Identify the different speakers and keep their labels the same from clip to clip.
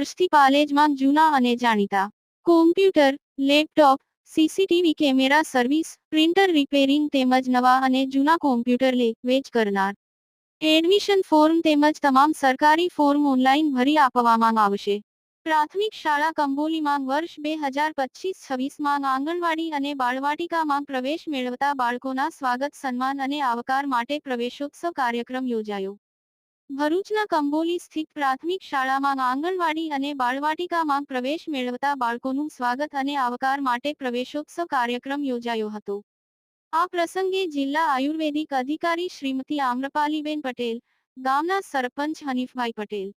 Speaker 1: વર્ષથી પાલેજમાં જૂના અને જાણીતા computer, laptop, CCTV camera service, printer repairing તેમજ નવા અને જૂના કોમ્પ્યુટર લે વેચ કરનાર. એડમિશન ફોર્મ તેમજ તમામ સરકારી ફોર્મ ઓનલાઈન ભરી આપવામાં આવશે. પ્રાથમિક શાળા કંબોલીમાં વર્ષ 2025-26માં આંગણવાડી અને બાળવાટિકામાં પ્રવેશ મેળવતા બાળકોના સ્વાગત સન્માન અને આવકાર માટે પ્રવેશોત્સવ કાર્યક્રમ યોજાયો. ભરૂચના કંબોલી સ્થિત પ્રાથમિક શાળામાં આંગણવાડી અને બાળવાટિકામાં પ્રવેશ મેળવતા બાળકોનું સ્વાગત અને આવકાર માટે પ્રવેશોત્સવ કાર્યક્રમ યોજાયો હતો. આ પ્રસંગે જિલ્લા આયુર્વેદિક અધિકારી શ્રીમતી આમ્રપાલીબેન પટેલ, ગામના સરપંચ હનીફભાઈ પટેલ,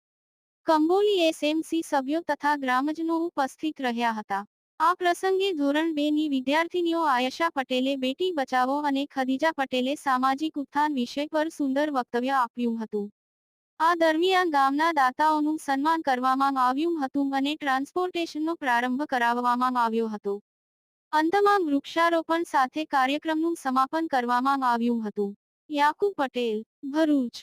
Speaker 1: કંબોલી એસએમસી સભ્યો તથા ગ્રામજનો ઉપસ્થિત રહ્યા હતા. આ પ્રસંગે ધોરણ 2ની વિદ્યાર્થીનીઓ આયશા પટેલે બેટી બચાવો અને ખદીજા પટેલે સામાજિક ઉત્થાન વિષય પર સુંદર વક્તવ્ય આપ્યું હતું. આ દરમિયાન ગામના દાતાઓનું સન્માન કરવામાં આવ્યું હતું અને ટ્રાન્સપોર્ટેશનનો પ્રારંભ કરાવવામાં આવ્યો હતો. અંતમાં વૃક્ષારોપણ સાથે કાર્યક્રમનું સમાપન કરવામાં આવ્યું હતું. યાકુબ પટેલ, ભરૂચ.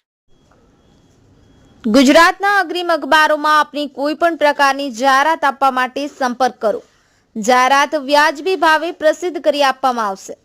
Speaker 2: ગુજરાતના અગ્રીમ અખબારોમાં આપની કોઈ પણ પ્રકારની જાહેરાત આપવા માટે સંપર્ક કરો. જાહેરાત વ્યાજબી ભાવે પ્રસિદ્ધ કરી આપવામાં આવશે.